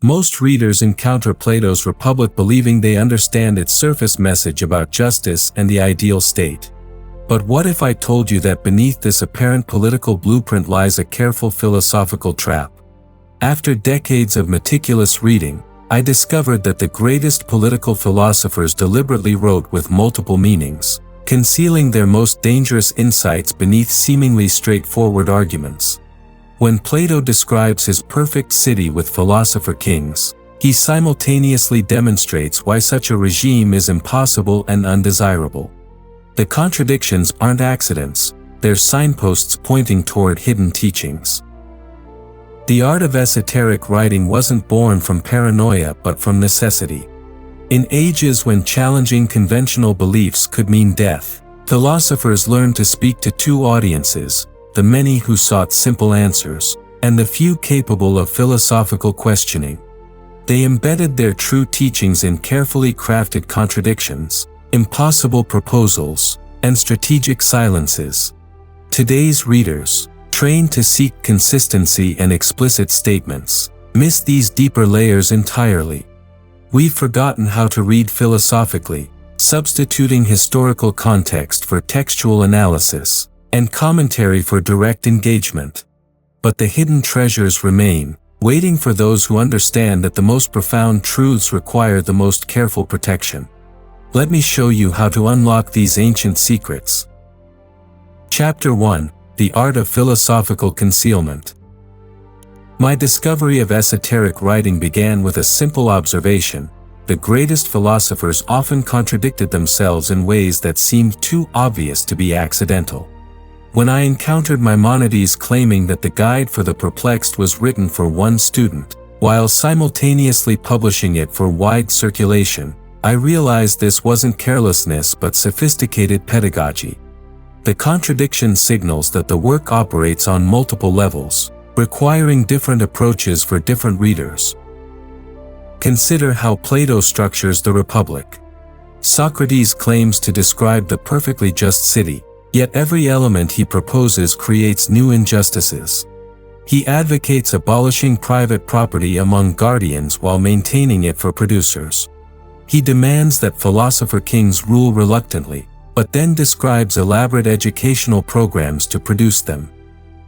Most readers encounter Plato's Republic believing they understand its surface message about justice and the ideal state. But what if I told you that beneath this apparent political blueprint lies a careful philosophical trap? After decades of meticulous reading, I discovered that the greatest political philosophers deliberately wrote with multiple meanings, concealing their most dangerous insights beneath seemingly straightforward arguments. When Plato describes his perfect city with philosopher kings, he simultaneously demonstrates why such a regime is impossible and undesirable. The contradictions aren't accidents, they're signposts pointing toward hidden teachings. The art of esoteric writing wasn't born from paranoia but from necessity. In ages when challenging conventional beliefs could mean death, philosophers learned to speak to two audiences: the many who sought simple answers, and the few capable of philosophical questioning. They embedded their true teachings in carefully crafted contradictions, impossible proposals, and strategic silences. Today's readers, trained to seek consistency and explicit statements, miss these deeper layers entirely. We've forgotten how to read philosophically, substituting historical context for textual analysis, and commentary for direct engagement. But the hidden treasures remain, waiting for those who understand that the most profound truths require the most careful protection. Let me show you how to unlock these ancient secrets. Chapter 1: The Art of Philosophical Concealment. My discovery of esoteric writing began with a simple observation: the greatest philosophers often contradicted themselves in ways that seemed too obvious to be accidental. When I encountered Maimonides claiming that the Guide for the Perplexed was written for one student, while simultaneously publishing it for wide circulation, I realized this wasn't carelessness but sophisticated pedagogy. The contradiction signals that the work operates on multiple levels, requiring different approaches for different readers. Consider how Plato structures the Republic. Socrates claims to describe the perfectly just city, yet every element he proposes creates new injustices. He advocates abolishing private property among guardians while maintaining it for producers. He demands that philosopher kings rule reluctantly, but then describes elaborate educational programs to produce them.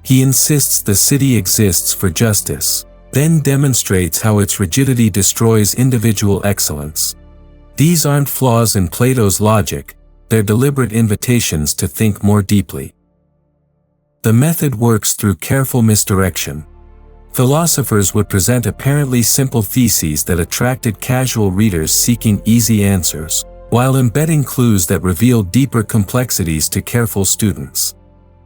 He insists the city exists for justice, then demonstrates how its rigidity destroys individual excellence. These aren't flaws in Plato's logic, they're deliberate invitations to think more deeply. The method works through careful misdirection. Philosophers would present apparently simple theses that attracted casual readers seeking easy answers, while embedding clues that reveal deeper complexities to careful students.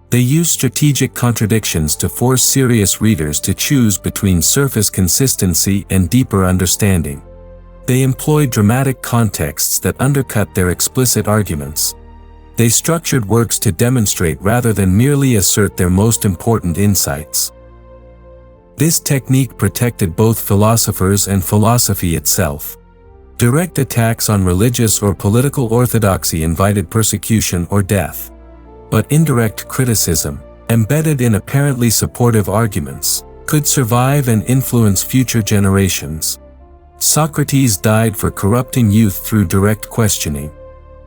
They use strategic contradictions to force serious readers to choose between surface consistency and deeper understanding. They employ dramatic contexts that undercut their explicit arguments. They structured works to demonstrate rather than merely assert their most important insights. This technique protected both philosophers and philosophy itself. Direct attacks on religious or political orthodoxy invited persecution or death. But indirect criticism, embedded in apparently supportive arguments, could survive and influence future generations. Socrates died for corrupting youth through direct questioning.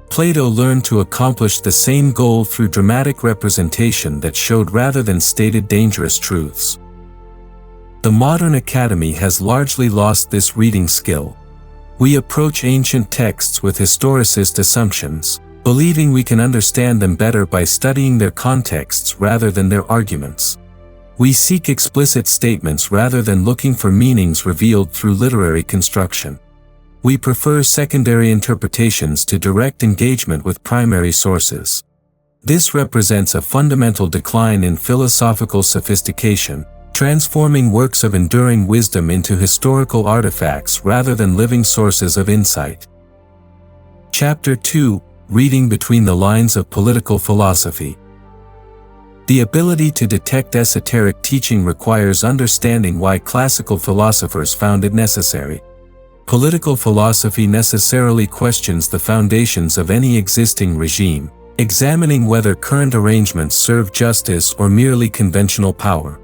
Plato learned to accomplish the same goal through dramatic representation that showed rather than stated dangerous truths. The modern academy has largely lost this reading skill. We approach ancient texts with historicist assumptions, believing we can understand them better by studying their contexts rather than their arguments. We seek explicit statements rather than looking for meanings revealed through literary construction. We prefer secondary interpretations to direct engagement with primary sources. This represents a fundamental decline in philosophical sophistication, transforming works of enduring wisdom into historical artifacts rather than living sources of insight. Chapter 2: Reading Between the Lines of Political Philosophy. The ability to detect esoteric teaching requires understanding why classical philosophers found it necessary. Political philosophy necessarily questions the foundations of any existing regime, examining whether current arrangements serve justice or merely conventional power.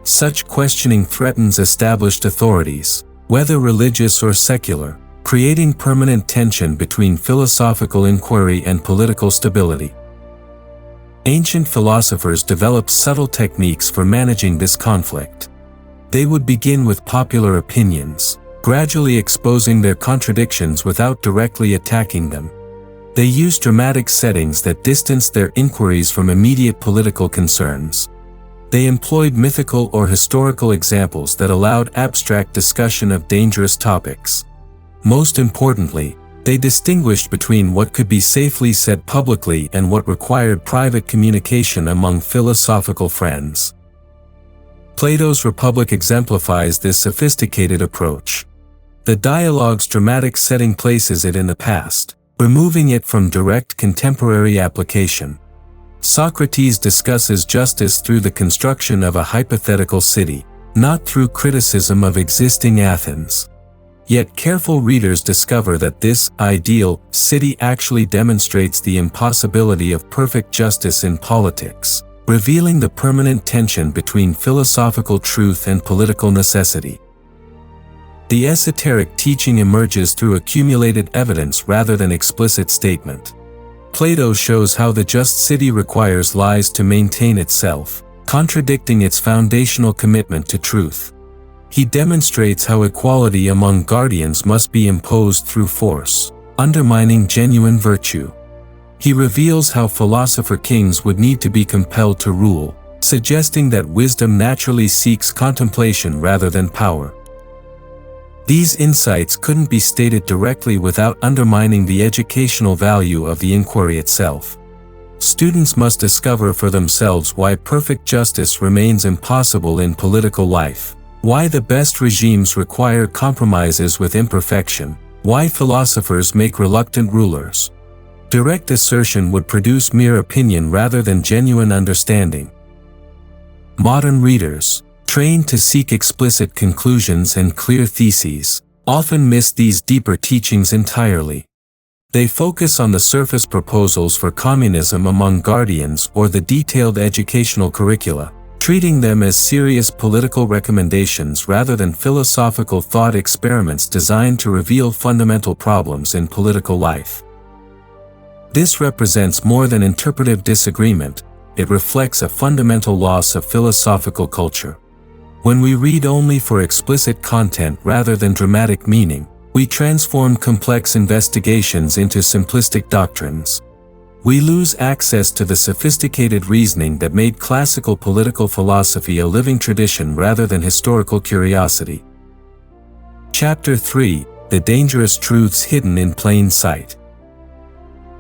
Such questioning threatens established authorities, whether religious or secular, creating permanent tension between philosophical inquiry and political stability. Ancient philosophers developed subtle techniques for managing this conflict. They would begin with popular opinions, gradually exposing their contradictions without directly attacking them. They used dramatic settings that distanced their inquiries from immediate political concerns. They employed mythical or historical examples that allowed abstract discussion of dangerous topics. Most importantly, they distinguished between what could be safely said publicly and what required private communication among philosophical friends. Plato's Republic exemplifies this sophisticated approach. The dialogue's dramatic setting places it in the past, removing it from direct contemporary application. Socrates discusses justice through the construction of a hypothetical city, not through criticism of existing Athens. Yet careful readers discover that this ideal city actually demonstrates the impossibility of perfect justice in politics, revealing the permanent tension between philosophical truth and political necessity. The esoteric teaching emerges through accumulated evidence rather than explicit statement. Plato shows how the just city requires lies to maintain itself, contradicting its foundational commitment to truth. He demonstrates how equality among guardians must be imposed through force, undermining genuine virtue. He reveals how philosopher kings would need to be compelled to rule, suggesting that wisdom naturally seeks contemplation rather than power. These insights couldn't be stated directly without undermining the educational value of the inquiry itself. Students must discover for themselves why perfect justice remains impossible in political life, why the best regimes require compromises with imperfection, why philosophers make reluctant rulers. Direct assertion would produce mere opinion rather than genuine understanding. Modern readers, trained to seek explicit conclusions and clear theses, often miss these deeper teachings entirely. They focus on the surface proposals for communism among guardians or the detailed educational curricula, treating them as serious political recommendations rather than philosophical thought experiments designed to reveal fundamental problems in political life. This represents more than interpretive disagreement, it reflects a fundamental loss of philosophical culture. When we read only for explicit content rather than dramatic meaning, we transform complex investigations into simplistic doctrines. We lose access to the sophisticated reasoning that made classical political philosophy a living tradition rather than historical curiosity. Chapter 3: The Dangerous Truths Hidden in Plain Sight.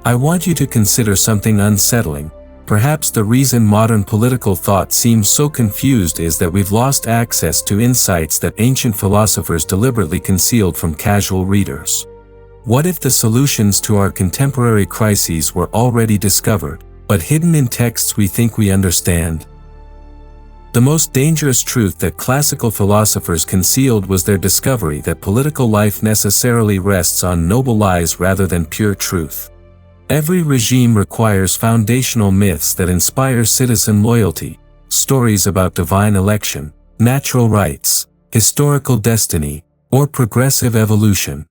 I want you to consider something unsettling. Perhaps the reason modern political thought seems so confused is that we've lost access to insights that ancient philosophers deliberately concealed from casual readers. What if the solutions to our contemporary crises were already discovered, but hidden in texts we think we understand? The most dangerous truth that classical philosophers concealed was their discovery that political life necessarily rests on noble lies rather than pure truth. Every regime requires foundational myths that inspire citizen loyalty, stories about divine election, natural rights, historical destiny, or progressive evolution.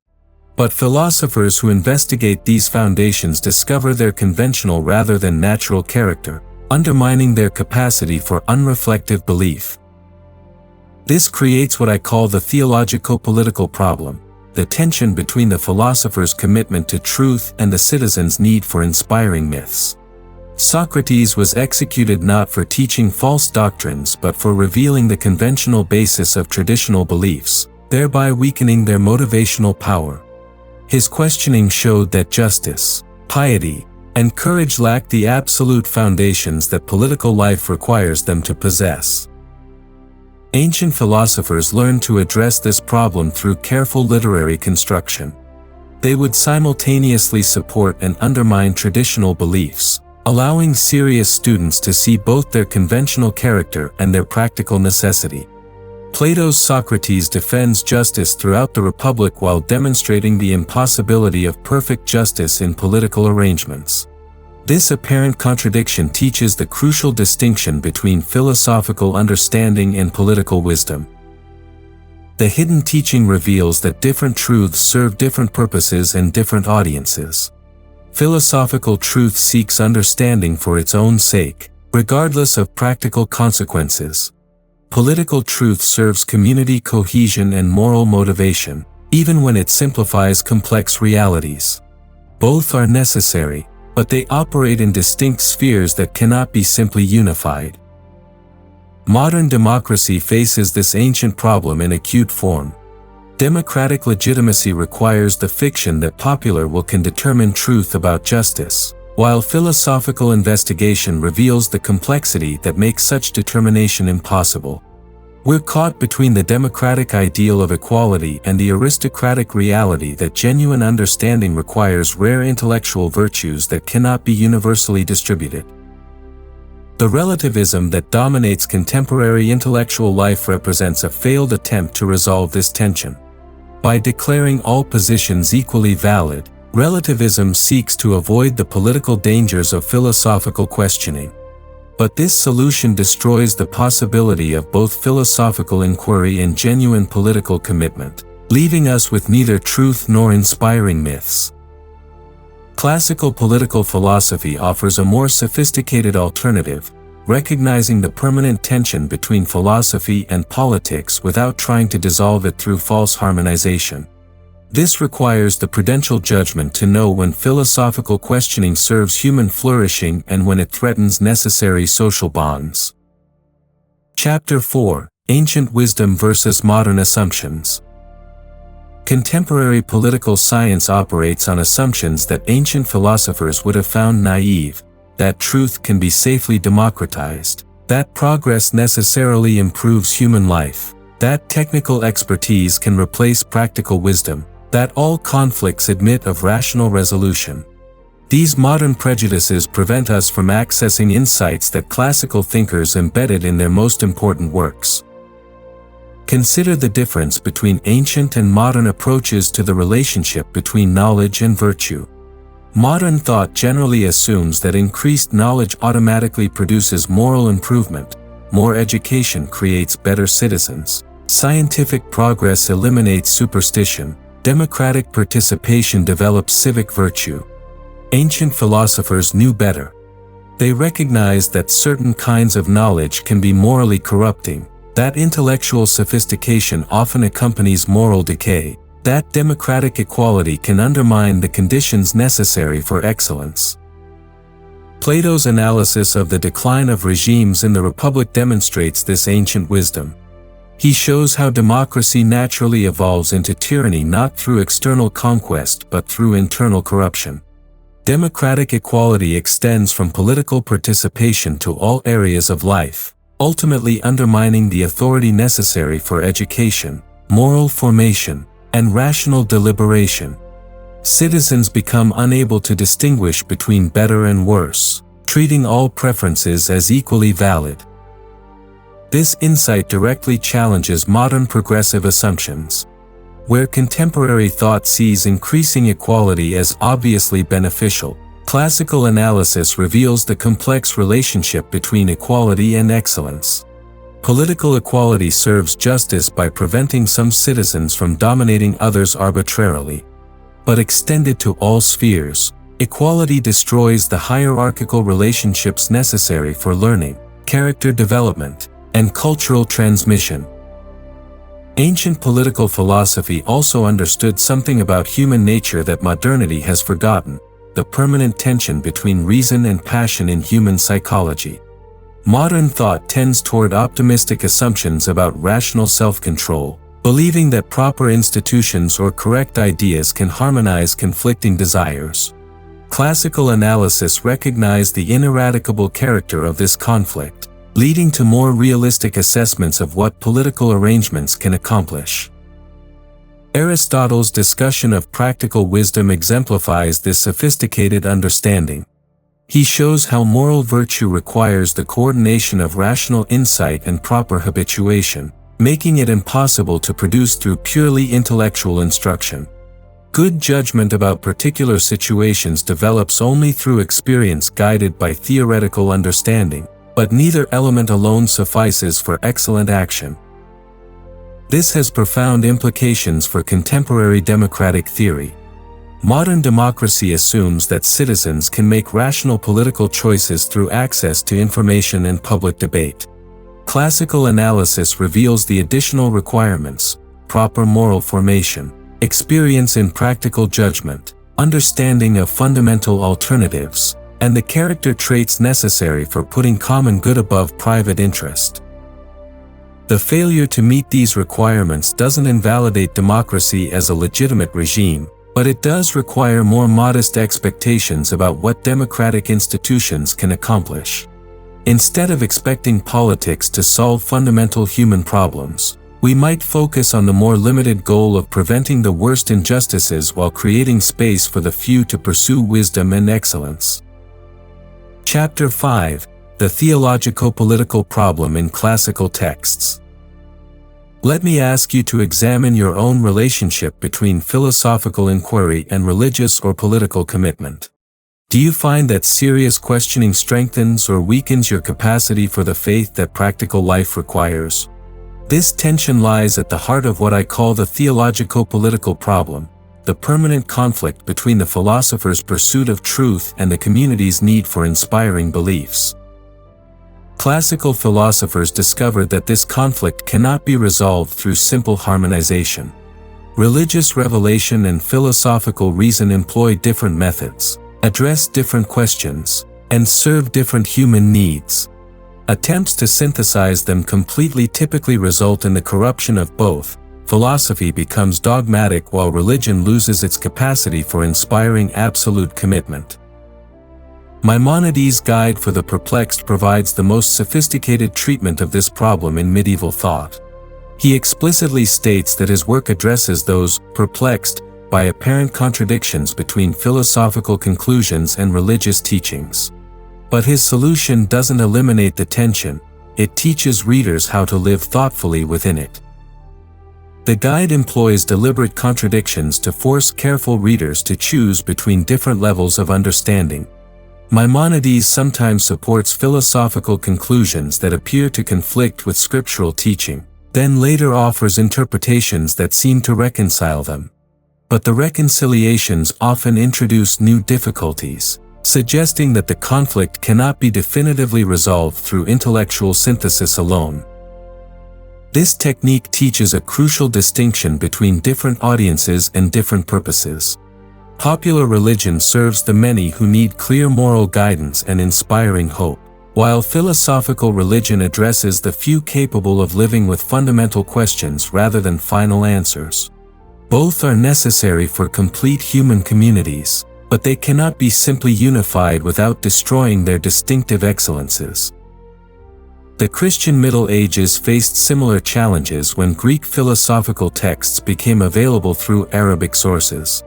But philosophers who investigate these foundations discover their conventional rather than natural character, undermining their capacity for unreflective belief. This creates what I call the theologico-political problem, the tension between the philosopher's commitment to truth and the citizen's need for inspiring myths. Socrates was executed not for teaching false doctrines but for revealing the conventional basis of traditional beliefs, thereby weakening their motivational power. His questioning showed that justice, piety, and courage lacked the absolute foundations that political life requires them to possess. Ancient philosophers learned to address this problem through careful literary construction. They would simultaneously support and undermine traditional beliefs, allowing serious students to see both their conventional character and their practical necessity. Plato's Socrates defends justice throughout the Republic while demonstrating the impossibility of perfect justice in political arrangements. This apparent contradiction teaches the crucial distinction between philosophical understanding and political wisdom. The hidden teaching reveals that different truths serve different purposes and different audiences. Philosophical truth seeks understanding for its own sake, regardless of practical consequences. Political truth serves community cohesion and moral motivation, even when it simplifies complex realities. Both are necessary, but they operate in distinct spheres that cannot be simply unified. Modern democracy faces this ancient problem in acute form. Democratic legitimacy requires the fiction that popular will can determine truth about justice, while philosophical investigation reveals the complexity that makes such determination impossible. We're caught between the democratic ideal of equality and the aristocratic reality that genuine understanding requires rare intellectual virtues that cannot be universally distributed. The relativism that dominates contemporary intellectual life represents a failed attempt to resolve this tension. By declaring all positions equally valid, relativism seeks to avoid the political dangers of philosophical questioning. But this solution destroys the possibility of both philosophical inquiry and genuine political commitment, leaving us with neither truth nor inspiring myths. Classical political philosophy offers a more sophisticated alternative, recognizing the permanent tension between philosophy and politics without trying to dissolve it through false harmonization. This requires the prudential judgment to know when philosophical questioning serves human flourishing and when it threatens necessary social bonds. Chapter 4: Ancient Wisdom versus Modern Assumptions. Contemporary political science operates on assumptions that ancient philosophers would have found naive, that truth can be safely democratized, that progress necessarily improves human life, that technical expertise can replace practical wisdom, that all conflicts admit of rational resolution. These modern prejudices prevent us from accessing insights that classical thinkers embedded in their most important works. Consider the difference between ancient and modern approaches to the relationship between knowledge and virtue. Modern thought generally assumes that increased knowledge automatically produces moral improvement, more education creates better citizens, scientific progress eliminates superstition, democratic participation develops civic virtue. Ancient philosophers knew better. They recognized that certain kinds of knowledge can be morally corrupting, that intellectual sophistication often accompanies moral decay, that democratic equality can undermine the conditions necessary for excellence. Plato's analysis of the decline of regimes in the Republic demonstrates this ancient wisdom. He shows how democracy naturally evolves into tyranny not through external conquest but through internal corruption. Democratic equality extends from political participation to all areas of life, ultimately undermining the authority necessary for education, moral formation, and rational deliberation. Citizens become unable to distinguish between better and worse, treating all preferences as equally valid. This insight directly challenges modern progressive assumptions. Where contemporary thought sees increasing equality as obviously beneficial, classical analysis reveals the complex relationship between equality and excellence. Political equality serves justice by preventing some citizens from dominating others arbitrarily. But extended to all spheres, equality destroys the hierarchical relationships necessary for learning, character development, and cultural transmission. Ancient political philosophy also understood something about human nature that modernity has forgotten: the permanent tension between reason and passion in human psychology. Modern thought tends toward optimistic assumptions about rational self-control, believing that proper institutions or correct ideas can harmonize conflicting desires. Classical analysis recognized the ineradicable character of this conflict, leading to more realistic assessments of what political arrangements can accomplish. Aristotle's discussion of practical wisdom exemplifies this sophisticated understanding. He shows how moral virtue requires the coordination of rational insight and proper habituation, making it impossible to produce through purely intellectual instruction. Good judgment about particular situations develops only through experience guided by theoretical understanding, but neither element alone suffices for excellent action. This has profound implications for contemporary democratic theory. Modern democracy assumes that citizens can make rational political choices through access to information and public debate. Classical analysis reveals the additional requirements: proper moral formation, experience in practical judgment, understanding of fundamental alternatives, and the character traits necessary for putting common good above private interest. The failure to meet these requirements doesn't invalidate democracy as a legitimate regime, but it does require more modest expectations about what democratic institutions can accomplish. Instead of expecting politics to solve fundamental human problems, we might focus on the more limited goal of preventing the worst injustices while creating space for the few to pursue wisdom and excellence. Chapter 5: The Theologico-Political Problem in Classical Texts. Let me ask you to examine your own relationship between philosophical inquiry and religious or political commitment. Do you find that serious questioning strengthens or weakens your capacity for the faith that practical life requires? This tension lies at the heart of what I call the theologico-political problem, the permanent conflict between the philosopher's pursuit of truth and the community's need for inspiring beliefs. Classical philosophers discovered that this conflict cannot be resolved through simple harmonization. Religious revelation and philosophical reason employ different methods, address different questions, and serve different human needs. Attempts to synthesize them completely typically result in the corruption of both. Philosophy becomes dogmatic while religion loses its capacity for inspiring absolute commitment. Maimonides' Guide for the Perplexed provides the most sophisticated treatment of this problem in medieval thought. He explicitly states that his work addresses those perplexed by apparent contradictions between philosophical conclusions and religious teachings. But his solution doesn't eliminate the tension, it teaches readers how to live thoughtfully within it. The guide employs deliberate contradictions to force careful readers to choose between different levels of understanding. Maimonides sometimes supports philosophical conclusions that appear to conflict with scriptural teaching, then later offers interpretations that seem to reconcile them. But the reconciliations often introduce new difficulties, suggesting that the conflict cannot be definitively resolved through intellectual synthesis alone. This technique teaches a crucial distinction between different audiences and different purposes. Popular religion serves the many who need clear moral guidance and inspiring hope, while philosophical religion addresses the few capable of living with fundamental questions rather than final answers. Both are necessary for complete human communities, but they cannot be simply unified without destroying their distinctive excellences. The Christian Middle Ages faced similar challenges when Greek philosophical texts became available through Arabic sources.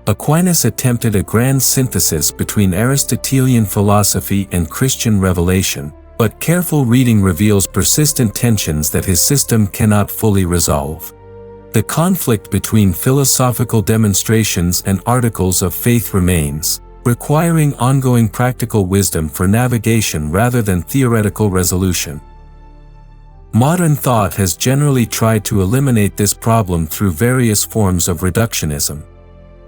Aquinas attempted a grand synthesis between Aristotelian philosophy and Christian revelation, but careful reading reveals persistent tensions that his system cannot fully resolve. The conflict between philosophical demonstrations and articles of faith remains, requiring ongoing practical wisdom for navigation rather than theoretical resolution. Modern thought has generally tried to eliminate this problem through various forms of reductionism.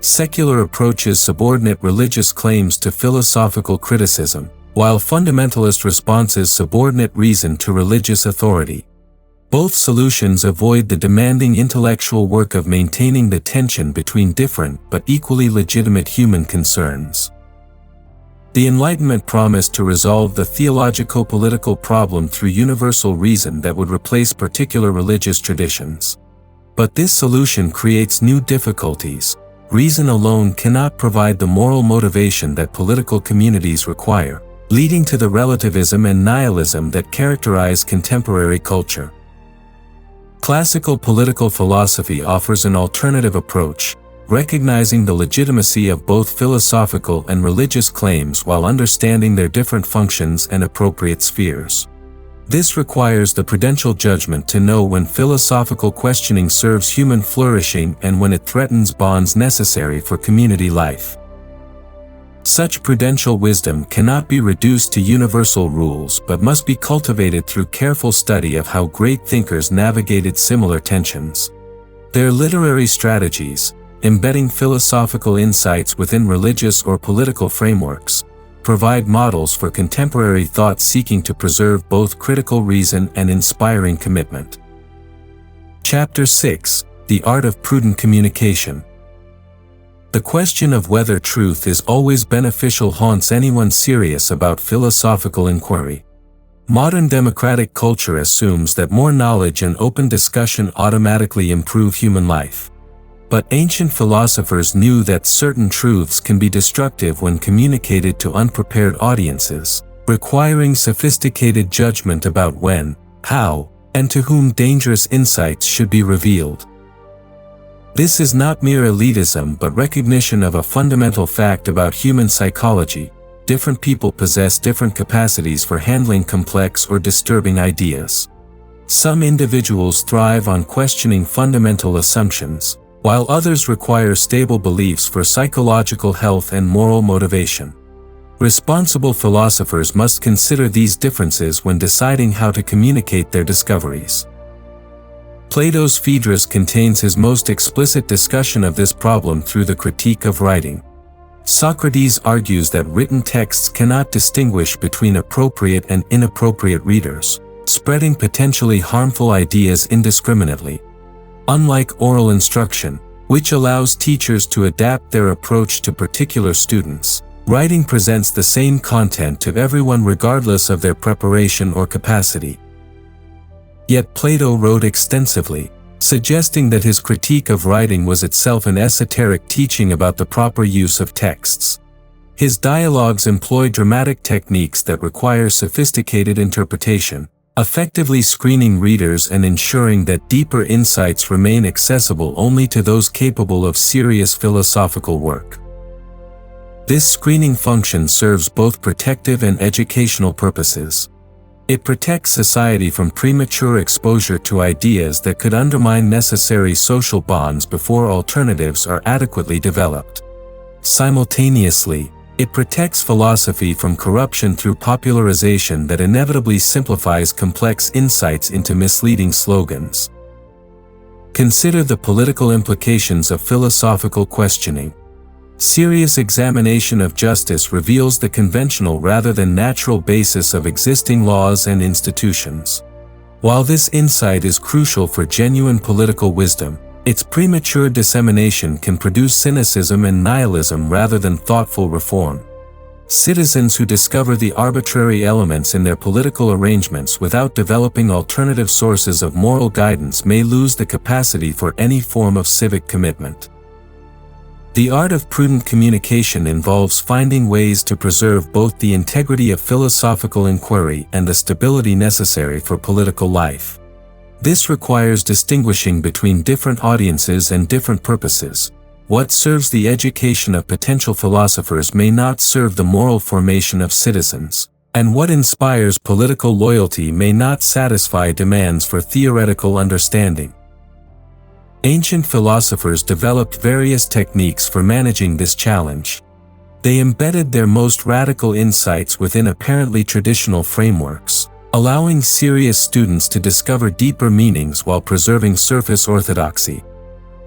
Secular approaches subordinate religious claims to philosophical criticism, while fundamentalist responses subordinate reason to religious authority. Both solutions avoid the demanding intellectual work of maintaining the tension between different but equally legitimate human concerns. The Enlightenment promised to resolve the theologico-political problem through universal reason that would replace particular religious traditions. But this solution creates new difficulties. Reason alone cannot provide the moral motivation that political communities require, leading to the relativism and nihilism that characterize contemporary culture. Classical political philosophy offers an alternative approach, recognizing the legitimacy of both philosophical and religious claims while understanding their different functions and appropriate spheres. This requires the prudential judgment to know when philosophical questioning serves human flourishing and when it threatens bonds necessary for community life. Such prudential wisdom cannot be reduced to universal rules but must be cultivated through careful study of how great thinkers navigated similar tensions. Their literary strategies, embedding philosophical insights within religious or political frameworks, provide models for contemporary thought seeking to preserve both critical reason and inspiring commitment. Chapter 6: The Art of Prudent Communication. The question of whether truth is always beneficial haunts anyone serious about philosophical inquiry. Modern democratic culture assumes that more knowledge and open discussion automatically improve human life. But ancient philosophers knew that certain truths can be destructive when communicated to unprepared audiences, requiring sophisticated judgment about when, how, and to whom dangerous insights should be revealed. This is not mere elitism but recognition of a fundamental fact about human psychology: different people possess different capacities for handling complex or disturbing ideas. Some individuals thrive on questioning fundamental assumptions, while others require stable beliefs for psychological health and moral motivation. Responsible philosophers must consider these differences when deciding how to communicate their discoveries. Plato's Phaedrus contains his most explicit discussion of this problem through the Critique of Writing. Socrates argues that written texts cannot distinguish between appropriate and inappropriate readers, spreading potentially harmful ideas indiscriminately. Unlike oral instruction, which allows teachers to adapt their approach to particular students, writing presents the same content to everyone regardless of their preparation or capacity. Yet Plato wrote extensively, suggesting that his critique of writing was itself an esoteric teaching about the proper use of texts. His dialogues employ dramatic techniques that require sophisticated interpretation, effectively screening readers and ensuring that deeper insights remain accessible only to those capable of serious philosophical work. This screening function serves both protective and educational purposes. It protects society from premature exposure to ideas that could undermine necessary social bonds before alternatives are adequately developed. Simultaneously, it protects philosophy from corruption through popularization that inevitably simplifies complex insights into misleading slogans. Consider the political implications of philosophical questioning. Serious examination of justice reveals the conventional rather than natural basis of existing laws and institutions. While this insight is crucial for genuine political wisdom, its premature dissemination can produce cynicism and nihilism rather than thoughtful reform. Citizens who discover the arbitrary elements in their political arrangements without developing alternative sources of moral guidance may lose the capacity for any form of civic commitment. The art of prudent communication involves finding ways to preserve both the integrity of philosophical inquiry and the stability necessary for political life. This requires distinguishing between different audiences and different purposes. What serves the education of potential philosophers may not serve the moral formation of citizens, and what inspires political loyalty may not satisfy demands for theoretical understanding. Ancient philosophers developed various techniques for managing this challenge. They embedded their most radical insights within apparently traditional frameworks, allowing serious students to discover deeper meanings while preserving surface orthodoxy.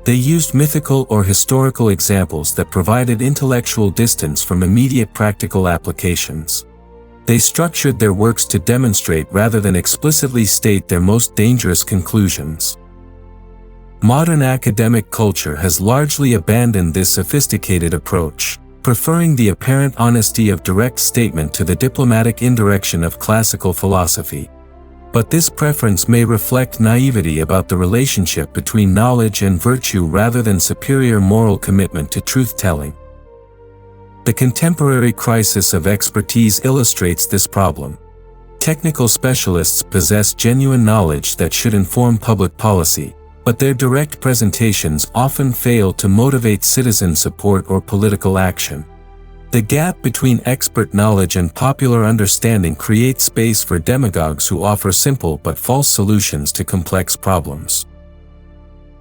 They used mythical or historical examples that provided intellectual distance from immediate practical applications. They structured their works to demonstrate rather than explicitly state their most dangerous conclusions. Modern academic culture has largely abandoned this sophisticated approach, preferring the apparent honesty of direct statement to the diplomatic indirection of classical philosophy. But this preference may reflect naivety about the relationship between knowledge and virtue rather than superior moral commitment to truth-telling. The contemporary crisis of expertise illustrates this problem. Technical specialists possess genuine knowledge that should inform public policy, but their direct presentations often fail to motivate citizen support or political action. The gap between expert knowledge and popular understanding creates space for demagogues who offer simple but false solutions to complex problems.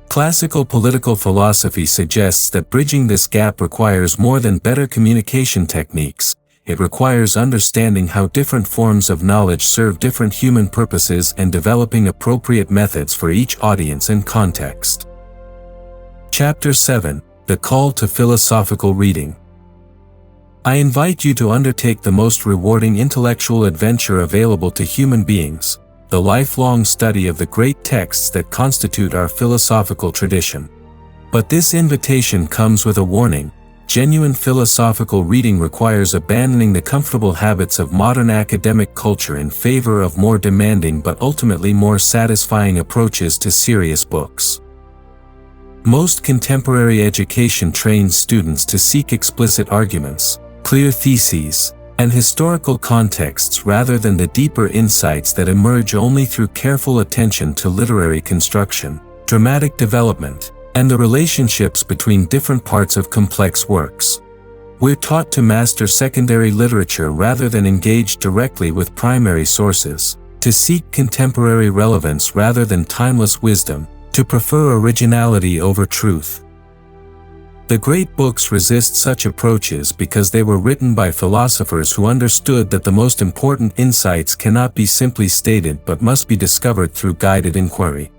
Classical political philosophy suggests that bridging this gap requires more than better communication techniques. It requires understanding how different forms of knowledge serve different human purposes and developing appropriate methods for each audience and context. Chapter 7: The Call to Philosophical Reading. I invite you to undertake the most rewarding intellectual adventure available to human beings, the lifelong study of the great texts that constitute our philosophical tradition. But this invitation comes with a warning. Genuine philosophical reading requires abandoning the comfortable habits of modern academic culture in favor of more demanding but ultimately more satisfying approaches to serious books. Most contemporary education trains students to seek explicit arguments, clear theses, and historical contexts rather than the deeper insights that emerge only through careful attention to literary construction, dramatic development, and the relationships between different parts of complex works. We're taught to master secondary literature rather than engage directly with primary sources, to seek contemporary relevance rather than timeless wisdom, to prefer originality over truth. The great books resist such approaches because they were written by philosophers who understood that the most important insights cannot be simply stated but must be discovered through guided inquiry.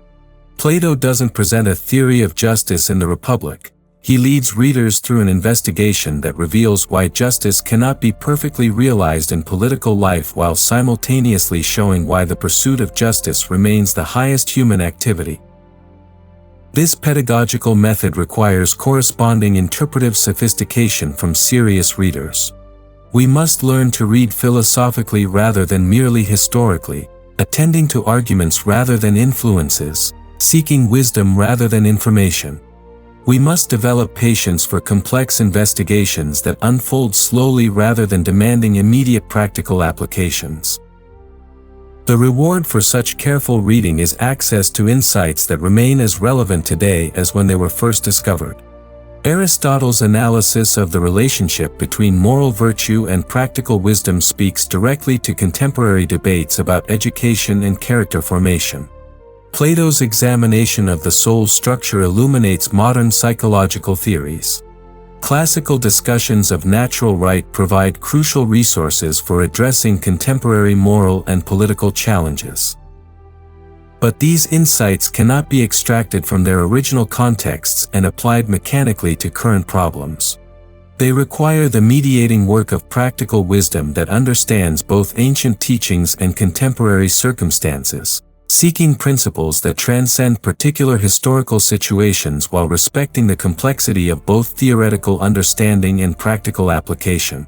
Plato doesn't present a theory of justice in the Republic. He leads readers through an investigation that reveals why justice cannot be perfectly realized in political life while simultaneously showing why the pursuit of justice remains the highest human activity. This pedagogical method requires corresponding interpretive sophistication from serious readers. We must learn to read philosophically rather than merely historically, attending to arguments rather than influences, seeking wisdom rather than information. We must develop patience for complex investigations that unfold slowly rather than demanding immediate practical applications. The reward for such careful reading is access to insights that remain as relevant today as when they were first discovered. Aristotle's analysis of the relationship between moral virtue and practical wisdom speaks directly to contemporary debates about education and character formation. Plato's examination of the soul's structure illuminates modern psychological theories. Classical discussions of natural right provide crucial resources for addressing contemporary moral and political challenges. But these insights cannot be extracted from their original contexts and applied mechanically to current problems. They require the mediating work of practical wisdom that understands both ancient teachings and contemporary circumstances, seeking principles that transcend particular historical situations while respecting the complexity of both theoretical understanding and practical application.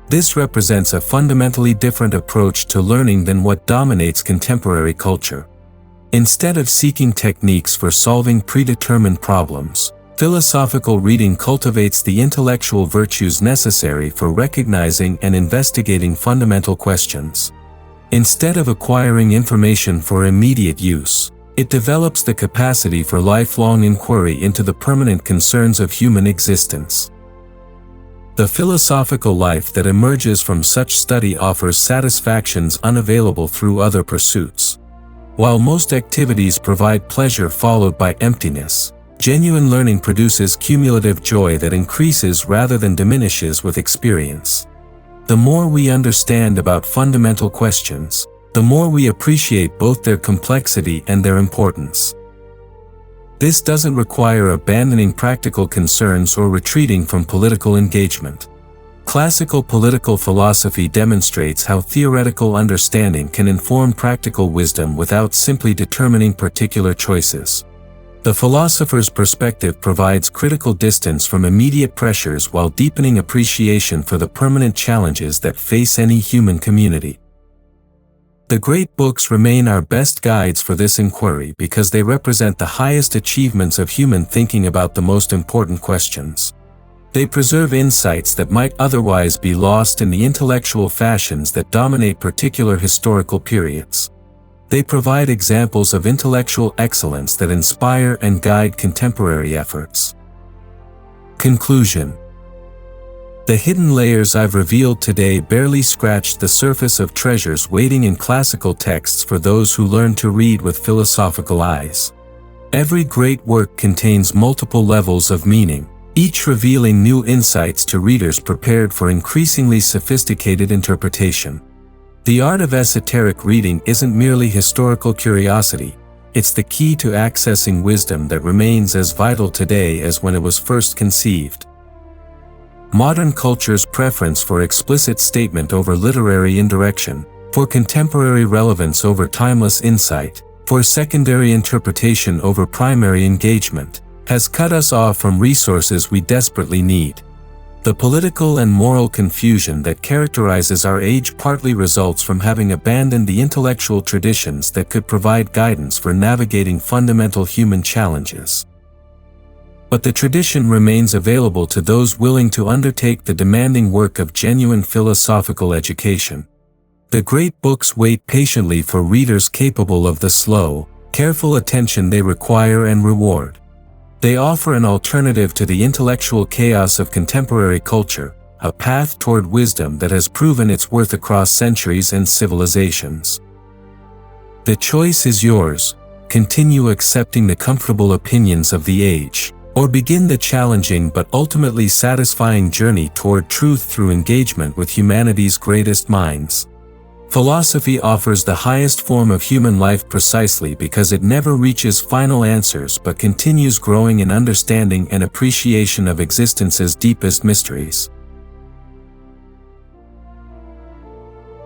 This represents a fundamentally different approach to learning than what dominates contemporary culture. Instead of seeking techniques for solving predetermined problems, philosophical reading cultivates the intellectual virtues necessary for recognizing and investigating fundamental questions. Instead of acquiring information for immediate use, it develops the capacity for lifelong inquiry into the permanent concerns of human existence. The philosophical life that emerges from such study offers satisfactions unavailable through other pursuits. While most activities provide pleasure followed by emptiness, genuine learning produces cumulative joy that increases rather than diminishes with experience. The more we understand about fundamental questions, the more we appreciate both their complexity and their importance. This doesn't require abandoning practical concerns or retreating from political engagement. Classical political philosophy demonstrates how theoretical understanding can inform practical wisdom without simply determining particular choices. The philosopher's perspective provides critical distance from immediate pressures while deepening appreciation for the permanent challenges that face any human community. The great books remain our best guides for this inquiry because they represent the highest achievements of human thinking about the most important questions. They preserve insights that might otherwise be lost in the intellectual fashions that dominate particular historical periods. They provide examples of intellectual excellence that inspire and guide contemporary efforts. Conclusion. The hidden layers I've revealed today barely scratched the surface of treasures waiting in classical texts for those who learn to read with philosophical eyes. Every great work contains multiple levels of meaning, each revealing new insights to readers prepared for increasingly sophisticated interpretation. The art of esoteric reading isn't merely historical curiosity, it's the key to accessing wisdom that remains as vital today as when it was first conceived. Modern culture's preference for explicit statement over literary indirection, for contemporary relevance over timeless insight, for secondary interpretation over primary engagement, has cut us off from resources we desperately need. The political and moral confusion that characterizes our age partly results from having abandoned the intellectual traditions that could provide guidance for navigating fundamental human challenges. But the tradition remains available to those willing to undertake the demanding work of genuine philosophical education. The great books wait patiently for readers capable of the slow, careful attention they require and reward. They offer an alternative to the intellectual chaos of contemporary culture, a path toward wisdom that has proven its worth across centuries and civilizations. The choice is yours: continue accepting the comfortable opinions of the age, or begin the challenging but ultimately satisfying journey toward truth through engagement with humanity's greatest minds. Philosophy offers the highest form of human life precisely because it never reaches final answers but continues growing in understanding and appreciation of existence's deepest mysteries.